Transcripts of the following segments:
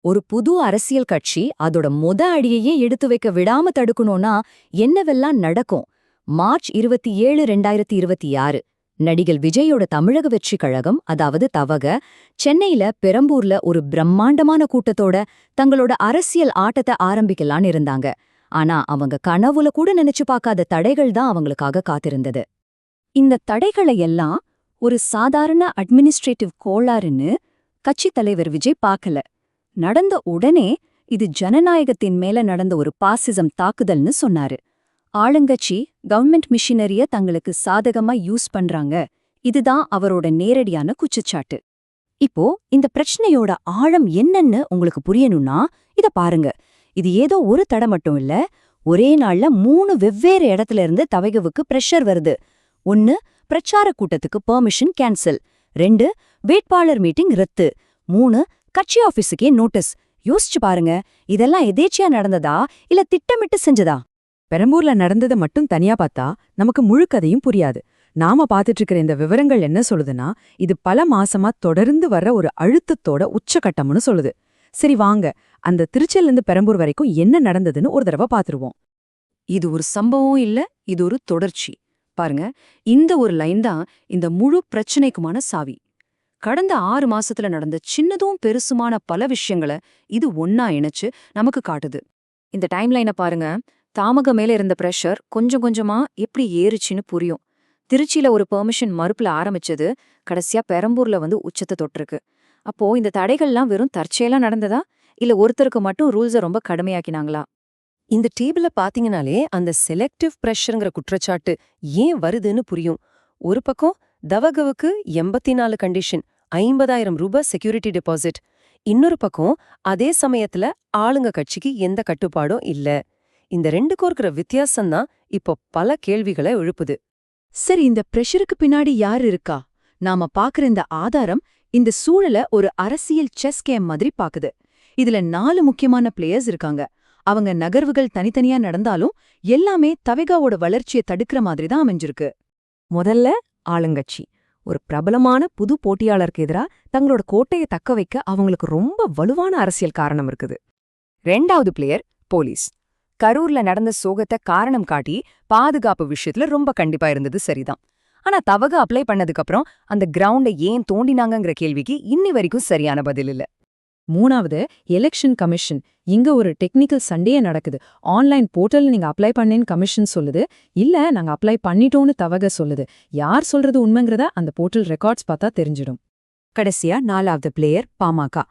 ஒரு புது அரசியல் கட்சி அதோட அடியையே எடுத்து வைக்க விடாம தடுக்கணும்னா என்னவெல்லாம் நடக்கும்? மார்ச் 27, 2026 நடிகர் விஜயோட தமிழக வெற்றி கழகம், அதாவது தவக, சென்னையில பெரம்பூர்ல ஒரு பிரம்மாண்டமான கூட்டத்தோட தங்களோட அரசியல் ஆட்டத்தை ஆரம்பிக்கலான்னு இருந்தாங்க. ஆனா அவங்க கனவுல கூட நினைச்சு பார்க்காத தடைகள் தான் அவங்களுக்காக காத்திருந்தது. இந்த தடைகளை எல்லாம் ஒரு சாதாரண அட்மினிஸ்ட்ரேட்டிவ் கோளாறுன்னு கட்சித் தலைவர் விஜய் பார்க்கல. நடந்த உடனே இது ஜனநாயகத்தின் மேல நடந்த ஒரு பாசிசம் தாக்குதல்னு சொன்னாரு. ஆளுங்கட்சி கவர்மெண்ட் மிஷினரிய தங்களுக்கு சாதகமா யூஸ் பண்றாங்க, இதுதான் அவரோட நேரடியான குற்றச்சாட்டு. இப்போ இந்த பிரச்சனையோட ஆழம் என்னன்னு உங்களுக்கு புரியணும்னா இத பாருங்க. இது ஏதோ ஒரு தடை மட்டும் இல்ல, ஒரே நாள்ல 3 வெவ்வேறு இடத்துல இருந்து தவைகவுக்கு பிரஷர் வருது. 1, பிரச்சார கூட்டத்துக்கு பெர்மிஷன் கேன்சல். 2, வேட்பாளர் மீட்டிங் ரத்து. 3, கட்சி ஆபீஸுக்கே நோட்டீஸ். யோசிச்சு பாருங்க, இதெல்லாம் எதேச்சியா நடந்ததா இல்ல திட்டமிட்டு செஞ்சதா? பெரம்பூர்ல நடந்ததை மட்டும் தனியா பார்த்தா நமக்கு முழு கதையும் புரியாது. நாம பாத்துட்டு இருக்கிற இந்த விவரங்கள் என்ன சொல்லுதுன்னா, இது பல மாசமா தொடர்ந்து வர்ற ஒரு அழுத்தத்தோட உச்சகட்டம்னு சொல்லுது. சரி வாங்க, அந்த திருச்சியிலிருந்து பெரம்பூர் வரைக்கும் என்ன நடந்ததுன்னு ஒரு தடவை பாத்துருவோம். இது ஒரு சம்பவம் இல்ல, இது ஒரு தொடர்ச்சி. பாருங்க, இந்த ஒரு லைன் தான் இந்த முழு பிரச்சனைக்குமான சாவி. கடந்த 6 மாசத்துல நடந்த சின்னதும் பெருசுமான பல விஷயங்களை இது ஒன்னா இணைச்சு நமக்கு காட்டுது. இந்த டைம்லைனை பாருங்க. தாமக மேல இருந்த பிரஷர் கொஞ்சம் கொஞ்சமா எப்படி ஏறுச்சுன்னு புரியும். திருச்சியில ஒரு பெர்மிஷன் மறுப்புல ஆரம்பிச்சது கடைசியா பெரம்பூர்ல உச்சத்தை தொட்டிருக்கு. அப்போ இந்த தடைகள்லாம் வெறும் தற்செயலா நடந்ததா இல்ல ஒருத்தருக்கு மட்டும் ரூல்ஸை ரொம்ப கடுமையாக்கினாங்களா? இந்த டேபிள பாத்தீங்கனாலே அந்த செலக்டிவ் பிரஷர்ங்கிற குற்றச்சாட்டு ஏன் வருதுன்னு புரியும். ஒரு பக்கம் தவகவுக்கு 84 கண்டிஷன், 50,000 ரூபாய் செக்யூரிட்டி டெபாசிட். இன்னொரு பக்கம் அதே சமயத்துல ஆளுங்க கட்சிக்கு எந்த கட்டுப்பாடும் இல்ல. இந்த ரெண்டுக்கும் இருக்கிற வித்தியாசம்தான் இப்போ பல கேள்விகளை எழுப்புது. சரி, இந்த பிரஷருக்கு பின்னாடி யார் இருக்கா? நாம பாக்குற இந்த ஆதாரம் இந்த சூழல ஒரு அரசியல் செஸ் கேம் மாதிரி பாக்குது. இதுல 4 முக்கியமான பிளேயர்ஸ் இருக்காங்க. அவங்க நகர்வுகள் தனித்தனியா நடந்தாலும் எல்லாமே தவேகாவோட வளர்ச்சியை தடுக்கிற மாதிரி தான் அமைஞ்சிருக்கு. முதல்ல ஆளுங்கட்சி ஒரு பிரபலமான புது போட்டியாளருக்கு எதிரா தங்களோட கோட்டையை தக்க வைக்க அவங்களுக்கு ரொம்ப வலுவான அரசியல் காரணம் இருக்குது. 2வது பிளேயர் போலீஸ். கரூர்ல நடந்த சோகத்தை காரணம் காட்டி பாதுகாப்பு விஷயத்துல ரொம்ப கண்டிப்பா இருந்தது சரிதான். ஆனா தவக அப்ளை பண்ணதுக்கு அப்புறம் அந்த கிரவுண்டை ஏன் தோண்டினாங்கங்கிற கேள்விக்கு இன்னி வரைக்கும் சரியான பதில் இல்ல. 3வது எலெக்ஷன் கமிஷன். இங்க ஒரு டெக்னிக்கல் சண்டையே நடக்குது. ஆன்லைன் போர்ட்டல்ல நீங்க அப்ளை பண்ணேன்னு கமிஷன் சொல்லுது, இல்ல நாங்க அப்ளை பண்ணிட்டோம்னு தவக சொல்லுது. யார் சொல்றது உண்மைங்கிறத அந்த போர்ட்டல் ரெக்கார்ட்ஸ் பார்த்தா தெரிஞ்சிடும். கடைசியா 4வது பிளேயர் பாமக.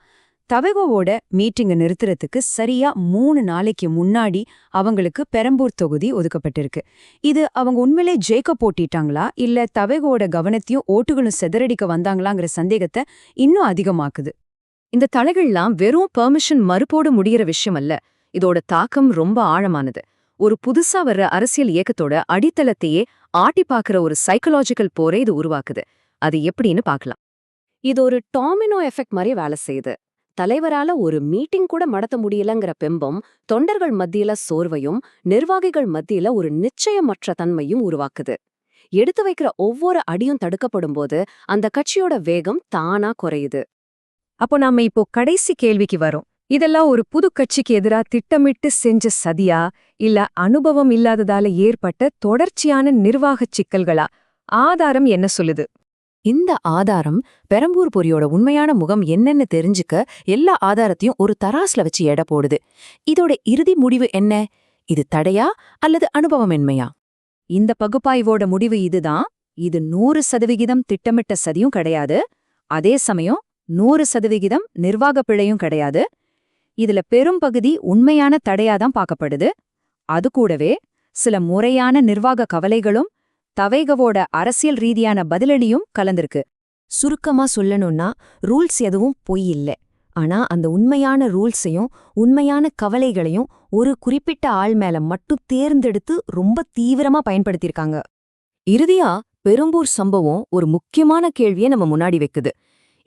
தவேகாவோட மீட்டிங்கை நிறுத்துறதுக்கு சரியா 3 நாளைக்கு முன்னாடி அவங்களுக்கு பெரம்பூர் தொகுதி ஒதுக்கப்பட்டிருக்கு. இது அவங்க உண்மையிலே ஜெயிக்க போட்டிட்டாங்களா இல்ல தவேகாவோட கவனத்தையும் ஓட்டுகளும் சிதறடிக்க வந்தாங்களாங்கிற சந்தேகத்தை இன்னும் அதிகமாக்குது. இந்த தடைகள்லாம் வெறும் பெர்மிஷன் மறுப்போடு முடிகிற விஷயம் அல்ல. இதோட தாக்கம் ரொம்ப ஆழமானது. ஒரு புதுசா வர்ற அரசியல் இயக்கத்தோட அடித்தளத்தையே ஆட்டி பாக்குற ஒரு சைக்கலாஜிக்கல் போரை இது உருவாக்குது. அது எப்படின்னு பார்க்கலாம். இது ஒரு டாமினோ எஃபெக்ட் மாதிரி வேலை செய்யுது. தலைவரால ஒரு மீட்டிங் கூட நடத்த முடியலங்கிற பெம்பம் தொண்டர்கள் மத்தியில சோர்வையும் நிர்வாகிகள் மத்தியில ஒரு நிச்சயமற்ற தன்மையும் உருவாக்குது. எடுத்து வைக்கிற ஒவ்வொரு அடியும் தடுக்கப்படும் போது அந்த கட்சியோட வேகம் தானா குறையுது. அப்போ நாம இப்போ கடைசி கேள்விக்கு வரோம். இதெல்லாம் ஒரு புது கட்சிக்கு எதிரா திட்டமிட்டு செஞ்ச சதியா இல்ல அனுபவம் இல்லாததால ஏற்பட்ட தொடர்ச்சியான நிர்வாகச் சிக்கல்களா? ஆதாரம் என்ன சொல்லுது? இந்த ஆதாரம் பெரம்பூர் பொரியோட உண்மையான முகம் என்னன்னு தெரிஞ்சுக்க எல்லா ஆதாரத்தையும் ஒரு தராஸ்ல வச்சு எடை போடுது. இதோட இறுதி முடிவு என்ன? இது தடையா அல்லது அனுபவமின்மையா? இந்த பகுப்பாய்வோட முடிவு இதுதான். இது 100% திட்டமிட்ட சதியும் கிடையாது, அதே சமயம் 100% நிர்வாக பிழையும் கிடையாது. இதுல பெரும் பகுதி உண்மையான தடையாதான் பார்க்கப்படுது. அது கூடவே சில முறையான நிர்வாக கவலைகளும் தவேகாவோட அரசியல் ரீதியான பதிலளியும் கலந்திருக்கு. சுருக்கமா சொல்லணும்னா, ரூல்ஸ் எதுவும் பொய் இல்ல. ஆனா அந்த உண்மையான ரூல்ஸையும் உண்மையான கவலைகளையும் ஒரு குறிப்பிட்ட ஆள் மேல மட்டும் தேர்ந்தெடுத்து ரொம்ப தீவிரமா பயன்படுத்தியிருக்காங்க. இறுதியா பெரம்பூர் சம்பவம் ஒரு முக்கியமான கேள்வியை நம்ம முன்னாடி வைக்குது.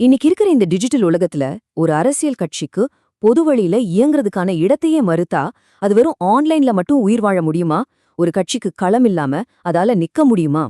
இன்னைக்கு இருக்கிற இந்த டிஜிட்டல் உலகத்துல ஒரு அரசியல் கட்சிக்கு பொது வழியில இயங்குறதுக்கான இடத்தையே மறுத்தா அது வெறும் ஆன்லைன்ல மட்டும் உயிர் வாழ முடியுமா? ஒரு கட்சிக்கு களம் இல்லாம அதால நிக்க முடியுமா?